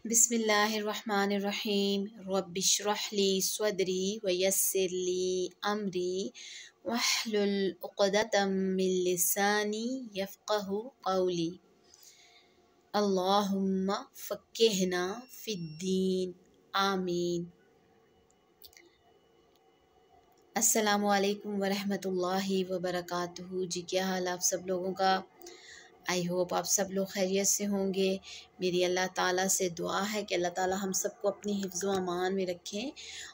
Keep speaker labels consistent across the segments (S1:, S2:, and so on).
S1: बिस्मिल्लाहिर्रहमानिर्रहीम रब्बिश्रह ली सदरी वयस्सिर ली अमरी वहलुल उक़दतम मिन लिसानी यफ़क़हू क़ौली। अल्लाहुम्मा फ़क़्क़िहना फ़िद्दीन आमीन। अस्सलामु अलैकुम वरहमतुल्लाहि वबरकातुहू। जी क्या हाल आप सब लोगों का? आई होप आप सब लोग खैरियत से होंगे। मेरी अल्लाह ताला से दुआ है कि अल्लाह ताला हम सबको अपनी हिफ्ज़ व अमान में रखें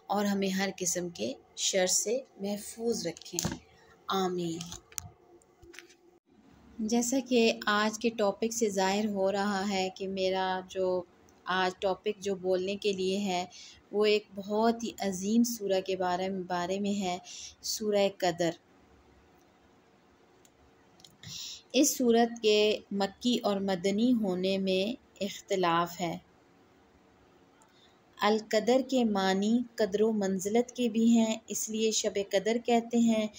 S1: और हमें हर किस्म के शर से महफूज रखें, आमीन। जैसा कि आज के टॉपिक से ज़ाहिर हो रहा है कि मेरा जो आज टॉपिक जो बोलने के लिए है वो एक बहुत ही अजीम सूरह के बारे में है, सूरह कदर। इस सूरत के मक्की और मदनी होने में इख्तिलाफ़ है। अल-कदर के मानी कदर व मंज़िलत के भी हैं, इसलिए शब कदर कहते हैं,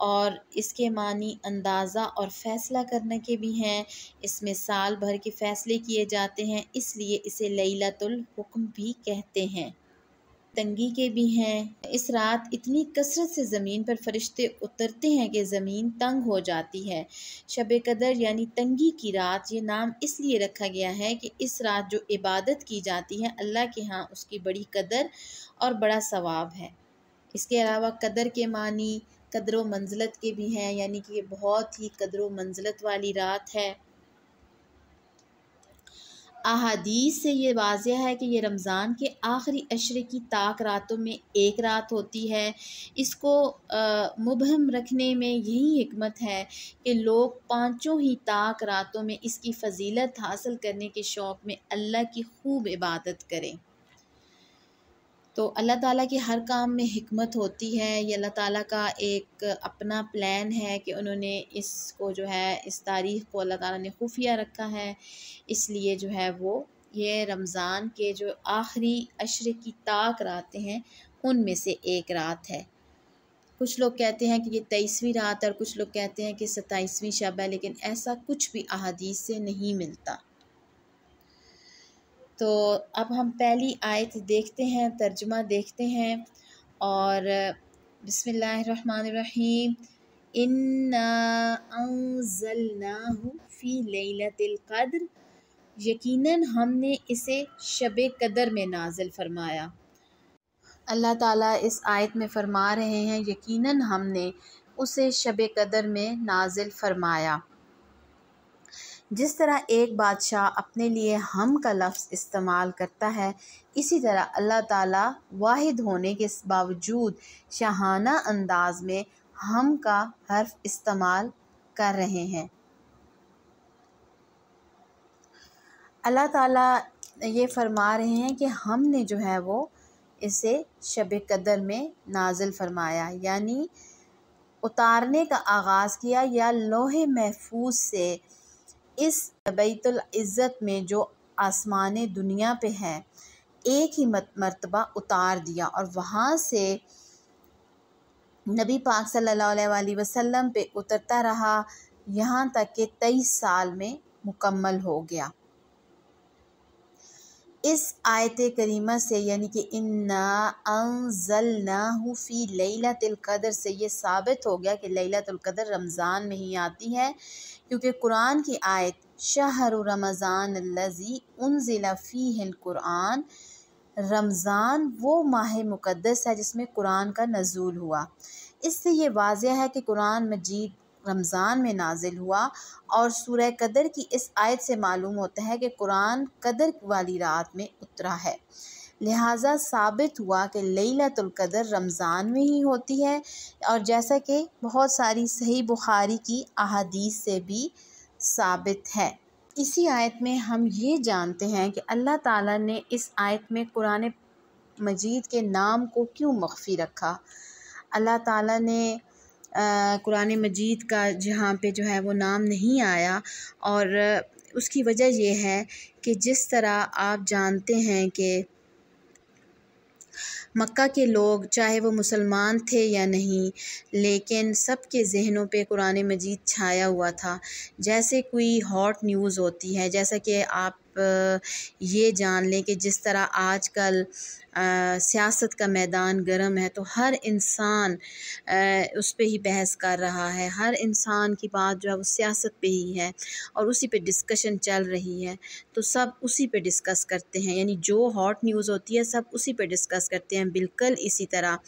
S1: और इसके मानी अंदाज़ा और फ़ैसला करने के भी हैं। इसमें साल भर के फ़ैसले किए जाते हैं, इसलिए इसे लैलतुल हुक्म भी कहते हैं। तंगी के भी हैं। इस रात इतनी कसरत से ज़मीन पर फरिश्ते उतरते हैं कि ज़मीन तंग हो जाती है। शब कदर यानी तंगी की रात, ये नाम इसलिए रखा गया है कि इस रात जो इबादत की जाती है अल्लाह के यहाँ उसकी बड़ी कदर और बड़ा सवाब है। इसके अलावा कदर के मानी कदर व मंज़िलत के भी हैं, यानी कि ये बहुत ही कदर व मंज़िलत वाली रात है। अहादीस से ये वाज़ेह है कि ये रमज़ान के आखिरी अशरे की ताक रातों में एक रात होती है। इसको मुबहम रखने में यही हिकमत है कि लोग पाँचों ही ताक रातों में इसकी फ़जीलत हासिल करने के शौक़ में अल्लाह की खूब इबादत करें। तो अल्लाह ताला के हर काम में हिकमत होती है। ये अल्लाह ताला का एक अपना प्लान है कि उन्होंने इसको जो है इस तारीख़ को अल्लाह ताला ने खुफिया रखा है, इसलिए जो है वो ये रमज़ान के जो आखिरी अशरे की ताक रातें हैं उनमें से एक रात है। कुछ लोग कहते हैं कि ये 23वीं रात है और कुछ लोग कहते हैं कि 27वीं शब है, लेकिन ऐसा कुछ भी अहादीस से नहीं मिलता। तो अब हम पहली आयत देखते हैं, तर्जुमा देखते हैं। और बिस्मिल्लाहिर्रहमानिर्रहीम। इन्ना अंज़लनाहु फ़ी लैलतिल क़द्र, यकीनन हमने इसे शब कदर में नाज़िल फरमाया। अल्लाह ताला इस आयत में फ़रमा रहे हैं यकीनन हमने उसे शब कदर में नाज़िल फरमाया। जिस तरह एक बादशाह अपने लिए हम का लफ्ज़ इस्तेमाल करता है, इसी तरह अल्लाह ताला वाहिद होने के बावजूद शाहाना अंदाज में हम का हर्फ इस्तेमाल कर रहे हैं। अल्लाह ताला ये फ़रमा रहे हैं कि हमने जो है वो इसे शब कदर में नाज़िल फरमाया, यानी उतारने का आगाज़ किया या लोहे महफूज से इस बैतुल इज़्ज़त में जो आसमान दुनिया पे है एक ही मर्तबा उतार दिया और वहाँ से नबी पाक सल्लल्लाहु अलैहि वसल्लम पे उतरता रहा, यहाँ तक कि 23 साल में मुकम्मल हो गया। इस आयत करीमा से यानी कि इन्ना अंज़लनाहु फ़ी लैलतिल क़द्र से ये साबित हो गया कि लैलतुल क़द्र रमज़ान में ही आती है, क्योंकि कुरान की आयत शहरु रमज़ान अल्लज़ी उन्ज़िला फ़ीहिल कुरान, रमज़ान वो माह मुक़द्दस है जिसमें कुरान का नज़ूल हुआ। इससे ये वाज़ेह है कि कुरान मजीद रमज़ान में नाजिल हुआ। और सूरह कदर की इस आयत से मालूम होता है कि कुरान कदर वाली रात में उतरा है, लिहाजा साबित हुआ कि लैलतुल क़द्र रमज़ान में ही होती है। और जैसा कि बहुत सारी सही बुखारी की अहादीस से भी साबित है। इसी आयत में हम ये जानते हैं कि अल्लाह ताला ने इस आयत में कुरान मजीद के नाम को क्यों मख्फी रखा। अल्लाह ताला ने कुरान मजीद का जहाँ पे जो है वो नाम नहीं आया, और उसकी वजह ये है कि जिस तरह आप जानते हैं कि मक्का के लोग चाहे वो मुसलमान थे या नहीं, लेकिन सब के ज़हनों पे कुरान मजीद छाया हुआ था। जैसे कोई हॉट न्यूज़ होती है, जैसा कि आप ये जान लें कि जिस तरह आजकल सियासत का मैदान गर्म है तो हर इंसान उस पे ही बहस कर रहा है, हर इंसान की बात जो है वो सियासत पे ही है और उसी पे डिस्कशन चल रही है। तो सब उसी पे डिस्कस करते हैं, यानी जो हॉट न्यूज़ होती है सब उसी पे डिस्कस करते हैं। बिल्कुल इसी तरह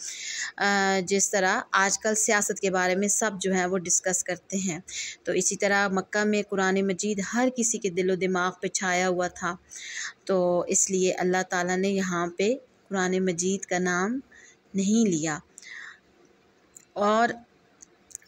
S1: जिस तरह आजकल सियासत के बारे में सब जो है वो डिस्कस करते हैं। तो इसी तरह मक्का में कुरान मजीद हर किसी के दिलो दिमाग पे छाया हुआ था, तो इसलिए अल्लाह ताला ने यहाँ पे कुरान मजीद का नाम नहीं लिया। और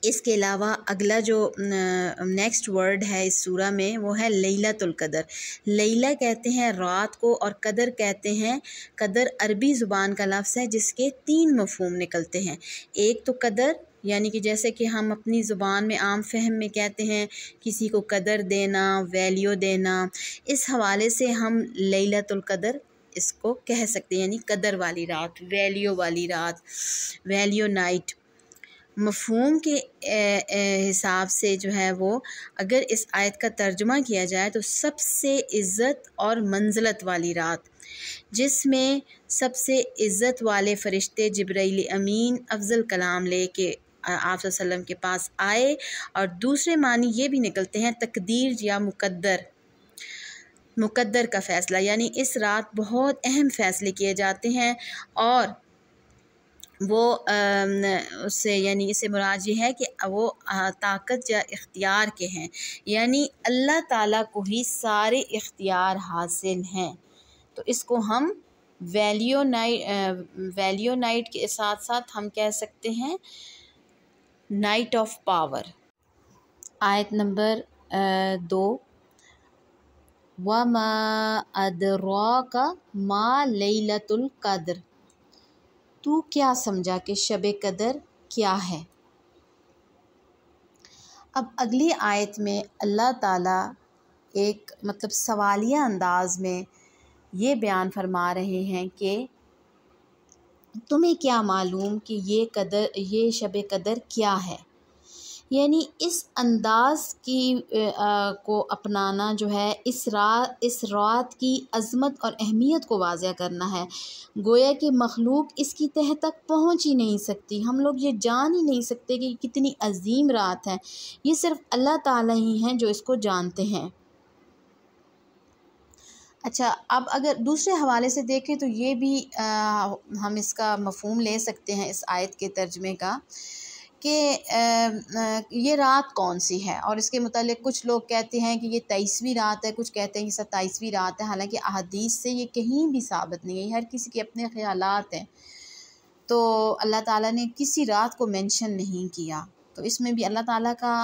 S1: इसके अलावा अगला जो नेक्स्ट वर्ड है इस सूरा में वो है लैलतुल क़द्र। लैला कहते हैं रात को और क़द्र कहते हैं, क़द्र अरबी ज़ुबान का लफ्ज़ है जिसके 3 मफ़हूम निकलते हैं। एक तो क़द्र यानी कि जैसे कि हम अपनी ज़ुबान में आम फहम में कहते हैं किसी को कदर देना, वैल्यू देना, इस हवाले से हम लैलतुल क़द्र इसको कह सकते हैं, यानी कदर वाली रात, वैल्यू वाली रात, वैल्यू नाइट। मफ़हूम के हिसाब से जो है वो अगर इस आयत का तर्जुमा किया जाए तो सबसे इज़्ज़त और मंज़िलत वाली रात, जिसमें सबसे इज़्ज़त वाले फ़रिश्ते जिब्राइल अमीन अफ़ज़ल कलाम लेके आप सल्लल्लाहु अलैहि वसल्लम के पास आए। और दूसरे मानी ये भी निकलते हैं तकदीर या मुकद्दर का फ़ैसला, यानी इस रात बहुत अहम फ़ैसले किए जाते हैं और वो उससे यानी इससे मुराद ये है कि वो ताकत या इख्तियार के हैं, यानी अल्लाह ताला को ही सारे इख्तियार हासिल हैं। तो इसको हम वैल्यू नाइट के साथ साथ हम कह सकते हैं नाइट ऑफ पावर। आयत नंबर 2, वमा अदराका मा लैलतुल क़द्र, तू क्या समझा कि शब कदर क्या है। अब अगली आयत में अल्लाह ताला एक मतलब सवालिया अंदाज में ये बयान फरमा रहे हैं कि तुम्हें क्या मालूम कि ये शब कदर क्या है, यानी इस अंदाज़ की को अपनाना जो है इस रात की अज़मत और अहमियत को वाज़ह करना है। गोया कि मखलूक इसकी तह तक पहुँच ही नहीं सकती, हम लोग ये जान ही नहीं सकते कि कितनी अजीम रात है। ये सिर्फ़ अल्लाह ताला ही हैं जो इसको जानते हैं। अच्छा, अब अगर दूसरे हवाले से देखें तो ये भी हम इसका मफ़हूम ले सकते हैं इस आयत के तर्जमे का कि ये रात कौन सी है, और इसके मुतालिक कुछ लोग कहते हैं कि ये 23वीं रात है, कुछ कहते हैं कि 27वीं रात है। हालांकि अहादीस से ये कहीं भी साबित नहीं है, हर किसी के अपने ख़यालात हैं। तो अल्लाह ताला ने किसी रात को मेंशन नहीं किया, तो इसमें भी अल्लाह ताला का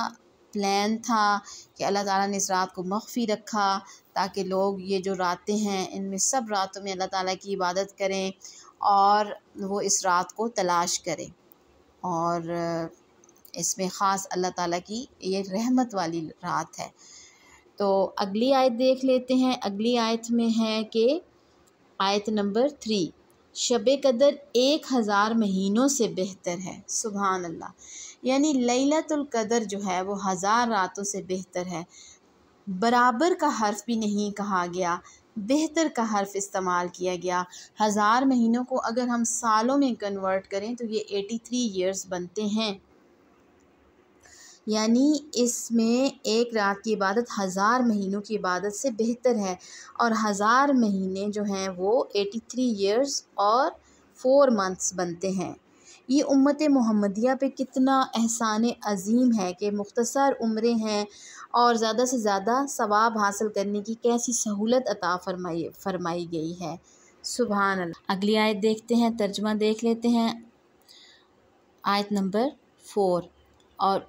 S1: प्लान था कि अल्लाह ताला ने इस रात को मख्फी रखा ताकि लोग ये जो रातें हैं इनमें सब रातों में अल्लाह ताला की इबादत करें और वो इस रात को तलाश करें। और इसमें ख़ास अल्लाह ताला की ये रहमत वाली रात है। तो अगली आयत देख लेते हैं। अगली आयत में है कि आयत नंबर 3, शब कदर 1000 महीनों से बेहतर है। सुभान अल्लाह, यानी लैलतुल क़द्र जो है वो 1000 रातों से बेहतर है। बराबर का हर्फ भी नहीं कहा गया, बेहतर का हर्फ इस्तेमाल किया गया। 1000 महीनों को अगर हम सालों में कन्वर्ट करें तो ये 83 ईयर्स बनते हैं, यानी इसमें एक रात की इबादत 1000 महीनों की इबादत से बेहतर है। और 1000 महीने जो हैं वो 83 ईयर्स और 4 मंथ्स बनते हैं। ये उम्मत मोहम्मदिया पे कितना एहसान अज़ीम है कि मुख्तसर उम्रें हैं और ज़्यादा से ज़्यादा सवाब हासिल करने की कैसी सहूलत अता फरमाई गई है। सुभान अल्लाह। अगली आयत देखते हैं, तर्जुमा देख लेते हैं। आयत नंबर 4, और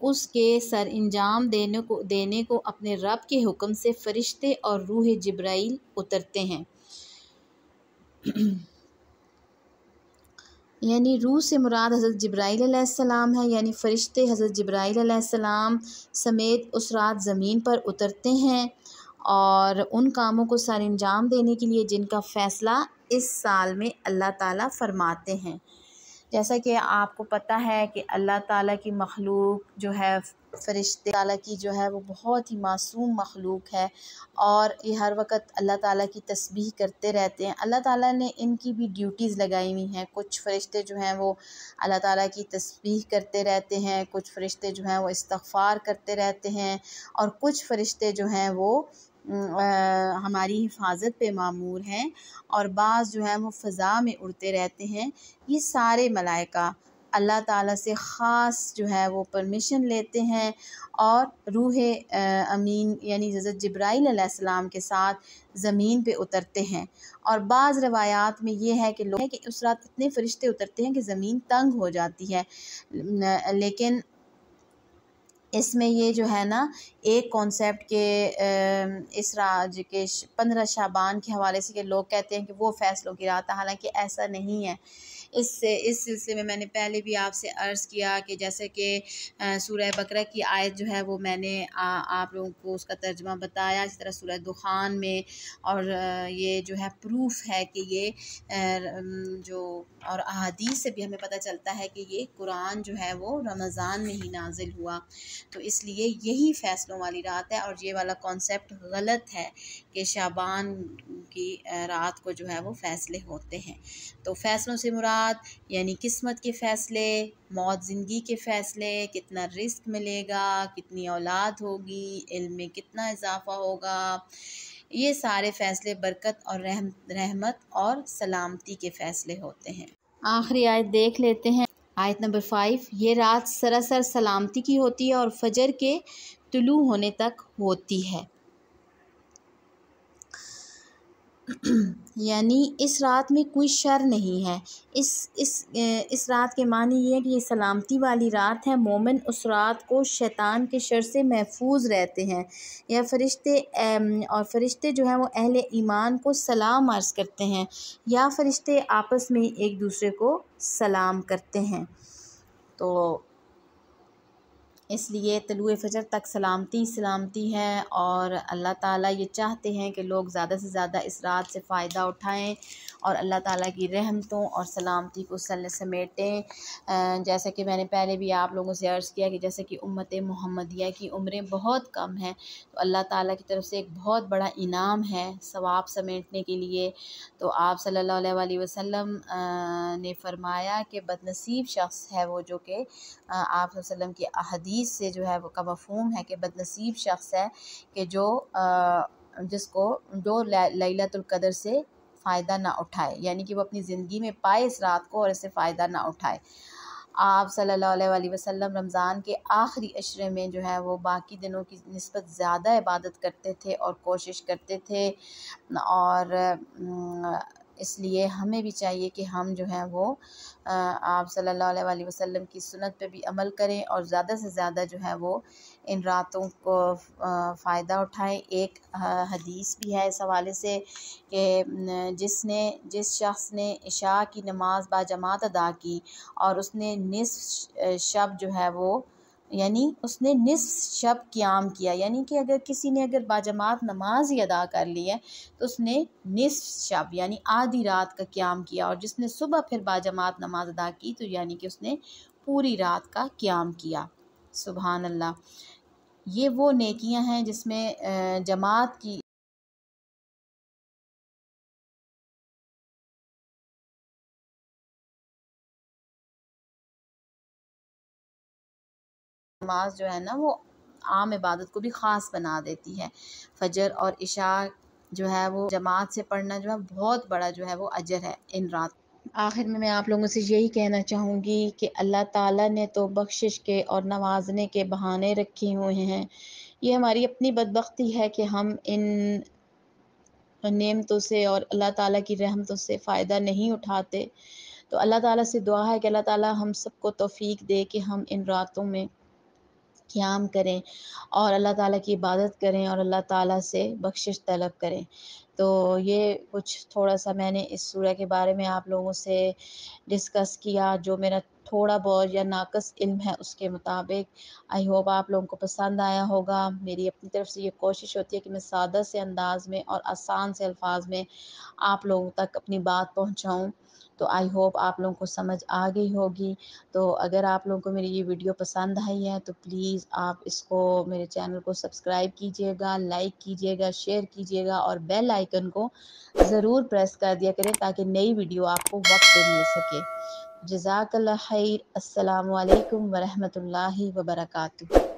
S1: उसके सर इंजाम देने को अपने रब के हुक्म से फ़रिश्ते और रूह जिब्राइल उतरते हैं। यानी रूह से मुराद हज़रत जिब्राइल अलैहिस्सलाम है, यानी फ़रिश्ते हज़रत जिब्राइल अलैहिस्सलाम समेत उस रात ज़मीन पर उतरते हैं और उन कामों को सर अंजाम देने के लिए जिनका फ़ैसला इस साल में अल्लाह ताला फरमाते हैं। जैसा कि आपको पता है कि अल्लाह ताला की मखलूक जो है, फ़रिश्ते ताला की जो है वो बहुत ही मासूम मखलूक है और ये हर वक्त अल्लाह ताला की तस्बीह करते रहते हैं। अल्लाह ताला ने इनकी भी ड्यूटीज़ लगाई हुई हैं। कुछ फ़रिश्ते जो हैं वो अल्लाह ताला की तस्बीह करते रहते हैं, कुछ फ़रिश्ते जो हैं वो इस्तिग़फ़ार करते रहते हैं और कुछ फ़रिश्ते जो हैं वो हमारी हिफाजत पे मामूर हैं और बाज़ जो हैं वो फ़ज़ा में उड़ते रहते हैं। ये सारे मलाइका अल्लाह ताला से ख़ास जो है वो परमिशन लेते हैं और रूह अमीन यानी हज़रत जिब्राईल अलैहिस्सलाम के साथ ज़मीन पे उतरते हैं। और बाज़ रवायात में ये है कि लोग कि उस रात इतने फ़रिश्ते उतरते हैं कि ज़मीन तंग हो जाती है। लेकिन इसमें ये जो है ना, एक कॉन्सेप्ट के इस राज के 15 शाबान के हवाले से कि लोग कहते हैं कि वो फ़ैसलों की रात है, हालांकि ऐसा नहीं है। इस सिलसिले में मैंने पहले भी आपसे अर्ज़ किया कि जैसे कि सूरह बकरा की आयत जो है वो मैंने आप लोगों को उसका तर्जुमा बताया, इस तरह सूरह दुखान में, और ये जो है प्रूफ है कि ये जो और अहादीस से भी हमें पता चलता है कि ये कुरान जो है वो रमज़ान में ही नाजिल हुआ। तो इसलिए यही फ़ैसलों वाली रात है और ये वाला कॉन्सेप्ट गलत है कि शाबान की रात को जो है वो फ़ैसले होते हैं। तो फ़ैसलों से मुराद यानी किस्मत के फ़ैसले, मौत ज़िंदगी के फ़ैसले, कितना रिस्क मिलेगा, कितनी औलाद होगी, इल्म में कितना इजाफ़ा होगा, ये सारे फ़ैसले बरकत और रहमत और सलामती के फ़ैसले होते हैं। आखिरी आयत देख लेते हैं, आयत नंबर 5। ये रात सरासर सलामती की होती है और फजर के तुलू होने तक होती है। यानी इस रात में कोई शर नहीं है। इस रात के मानी ये है कि ये सलामती वाली रात है। मोमिन उस रात को शैतान के शर से महफूज रहते हैं। या फ़रिश्ते जो हैं वो अहले ईमान को सलाम अर्ज़ करते हैं या फ़रिश्ते आपस में एक दूसरे को सलाम करते हैं। तो इसलिए तलुए फ़जर तक सलामती है और अल्लाह ताला ये चाहते हैं कि लोग ज़्यादा से ज़्यादा इस रात से फ़ायदा उठाएं और अल्लाह ताला की रहमतों और सलामती को समेटें। जैसे कि मैंने पहले भी आप लोगों से अर्ज़ किया कि जैसे कि उम्मत मुहम्मदिया की उम्रें बहुत कम हैं, तो अल्लाह ताला की तरफ से एक बहुत बड़ा इनाम है सवाब समेटने के लिए। तो आप सल्लल्लाहु अलैहि वसल्लम ने फ़रमाया कि बदनसीब शख्स है वो जो कि आप वसल्लम की अहदीस से जो है वो का मफ़हूम है कि बदनसीब शख्स है कि जो लैलतुल क़द्र से फ़ायदा ना उठाए, यानी कि वो अपनी ज़िंदगी में पाए इस रात को और इससे फ़ायदा ना उठाए। आप सल्लल्लाहु अलैहि वसल्लम रमज़ान के आखिरी अशरे में जो है वो बाकी दिनों की निस्बत ज़्यादा इबादत करते थे और कोशिश करते थे, और इसलिए हमें भी चाहिए कि हम जो है वो आप सल्लल्लाहु अलैहि वसल्लम की सुन्नत पे भी अमल करें और ज़्यादा से ज़्यादा जो है वो इन रातों को फ़ायदा उठाएं। एक हदीस भी है इस हवाले से कि जिस शख्स ने इशा की नमाज बाजमात अदा की और उसने निस्फ़ शब जो है वो यानी उसने निस्फ़ शब क़ियाम किया, यानी कि अगर किसी ने अगर बाजमात नमाज ही अदा कर ली है तो उसने निस्फ़ शब यानी आधी रात का क़ियाम किया, और जिसने सुबह फिर बाजमात नमाज अदा की तो यानी कि उसने पूरी रात का क़ियाम किया। सुभान अल्लाह। ये वो नेकियां हैं जिसमें जमात की नमाज जो है ना वो आम इबादत को भी ख़ास बना देती है। फजर और इशा जो है वो जमात से पढ़ना जो है बहुत बड़ा जो है वो अजर है इन रात। आखिर में मैं आप लोगों से यही कहना चाहूँगी कि अल्लाह ताला ने तो बख्शिश के और नवाजने के बहाने रखे हुए हैं। ये हमारी अपनी बदबख्ती है कि हम इन नेमतों से और अल्लाह ताला की रहमतों से फ़ायदा नहीं उठाते। तो अल्लाह ताला से दुआ है कि अल्लाह ताला हम सबको तौफ़ीक दे कि हम इन रातों में क़याम करें और अल्लाह ताला की इबादत करें और अल्लाह ताला से बख्शिश तलब करें। तो ये कुछ थोड़ा-सा मैंने इस सूरह के बारे में आप लोगों से डिस्कस किया, जो मेरा थोड़ा बहुत या नाक़िस इल्म है उसके मुताबिक। आई होप आप लोगों को पसंद आया होगा। मेरी अपनी तरफ से ये कोशिश होती है कि मैं सादा से अंदाज़ में और आसान से अल्फाज में आप लोगों तक अपनी बात पहुँचाऊँ। तो आई होप आप लोगों को समझ आ गई होगी। तो अगर आप लोगों को मेरी ये वीडियो पसंद आई है तो प्लीज़ आप इसको, मेरे चैनल को सब्सक्राइब कीजिएगा, लाइक कीजिएगा, शेयर कीजिएगा और बेल आइकन को ज़रूर प्रेस कर दिया करें ताकि नई वीडियो आपको वक्त पे मिल सके। जज़ाकल्लाह खैर। अस्सलामु अलैकुम व रहमतुल्लाहि व बरकातुहू।